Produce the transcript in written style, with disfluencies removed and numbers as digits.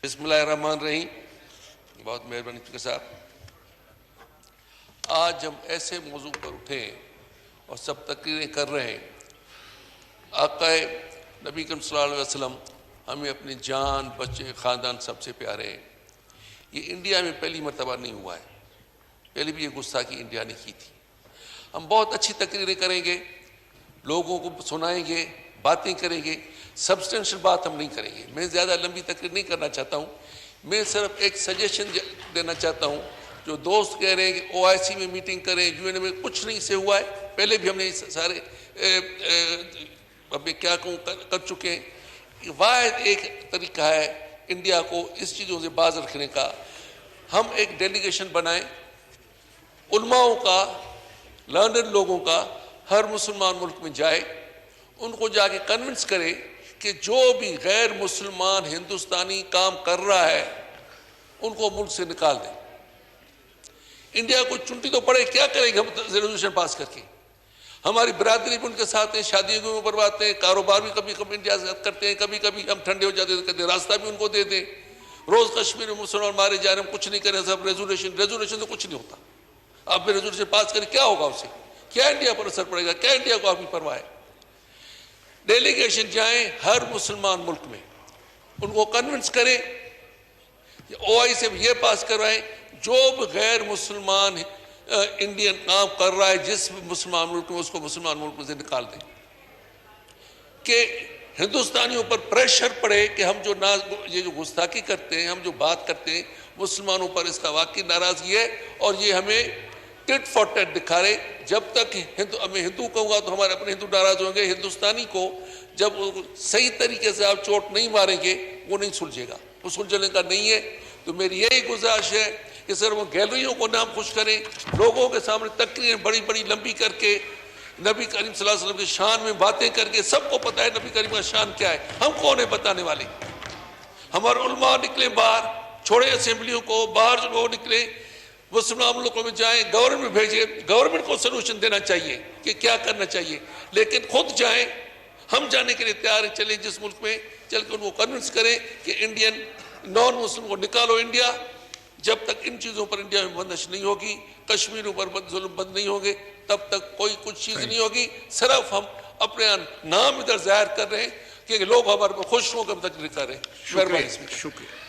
बिस्मिल्लाहिर्रहमानिर्रहीम। बहुत मेहरबानी स्पीकर साहब। आज हम ऐसे मौजू पर उठे और सब तकरीरें कर रहे हैं। आक़ाए नबी करीम सल्लल्लाहु अलैहि वसल्लम हमें अपनी जान, बच्चे, ख़ानदान सबसे प्यारे हैं। ये इंडिया में पहली मरतबा नहीं हुआ है, पहले भी ये गुस्ताखी इंडिया ने की थी। हम बहुत अच्छी तकरीरें करेंगे, लोगों को सुनाएंगे, बातें करेंगे, सब्सटेंशियल बात हम नहीं करेंगे। मैं ज़्यादा लंबी तकरीर नहीं करना चाहता हूँ। मैं सिर्फ एक सजेशन देना चाहता हूँ। जो दोस्त कह रहे हैं कि OIC में मीटिंग करें, UN में, कुछ नहीं से हुआ है। पहले भी हमने सारे अब क्या कहूँ कर चुके हैं। वाहिद एक तरीका है इंडिया को इस चीज़ों से बाज रखने का। हम एक डेलीगेशन बनाएं, उलमाओं का, लर्नड लोगों का, हर मुसलमान मुल्क में जाए, उनको जाके कन्विंस करे कि जो भी गैर मुसलमान हिंदुस्तानी काम कर रहा है उनको मुल्क से निकाल दें। इंडिया को चुनती तो पड़े, क्या करेंगे हम रेजोल्यूशन पास करके? हमारी बरादरी भी उनके साथ है, शादियों को बर्बादते हैं, कारोबार भी कभी कभी इंडिया से करते हैं, कभी कभी हम ठंडे हो जाते हैं तो कहते हैं रास्ता भी उनको दे दें। रोज़ कश्मीर में मुसलमान मारे जा रहे हैं, कुछ नहीं करें, सब रेजोल्यूशन तो कुछ नहीं होता। अब रेजोल्यूशन पास करें, क्या होगा उससे? क्या इंडिया पर असर पड़ेगा? क्या इंडिया को आपकी परवाह है? डेलीगेशन जाएं हर मुसलमान मुल्क में, उनको कन्विंस करें, OIC से ये पास करवाएं, जो भी गैर मुसलमान इंडियन काम कर रहा है जिस मुसलमान मुल्क में, उसको मुसलमान मुल्क से निकाल दें। कि हिंदुस्तानियों पर प्रेशर पड़े कि हम जो ये जो गुस्ताखी करते हैं, हम जो बात करते हैं मुसलमानों पर, इसका वाकई नाराजगी है और ये हमें टिट फॉर टैट दिखा रहे। जब तक मैं हिंदू कहूँगा तो हमारे अपने हिंदू नाराज होंगे। हिंदुस्तानी को जब सही तरीके से आप चोट नहीं मारेंगे वो नहीं सुलझेगा, वो सुलझने का नहीं है। तो मेरी यही गुजारिश है कि सर वो गैलरियों को नाम खुश करें, लोगों के सामने तकरीरें बड़ी बड़ी लंबी करके नबी करीम सल्लल्लाहु अलैहि वसल्लम की शान में बातें करके, सबको पता है नबी करीम का शान क्या है, हम कौन है बताने वाले? हमारे उलमा निकले बाहर, छोड़े असेंबलियों को, बाहर जो लोग निकले मुसलमान मुल्कों में जाएं, गवर्नमेंट में भेजे, गवर्नमेंट को सोल्यूशन देना चाहिए कि क्या करना चाहिए, लेकिन खुद जाएं। हम जाने के लिए तैयार हैं, चलें जिस मुल्क में, चल के उनको कन्विंस करें कि इंडियन नॉन मुस्लिम को निकालो इंडिया। जब तक इन चीज़ों पर इंडिया में बंदिश नहीं होगी, कश्मीर पर जुल्म बंद नहीं होंगे, तब तक कोई कुछ चीज़ नहीं होगी। सिर्फ हम अपने नाम इधर जाहिर कर रहे हैं कि लोग हमारे पर खुश होकर तकरीर कर रहे हैं। शुक्रिया।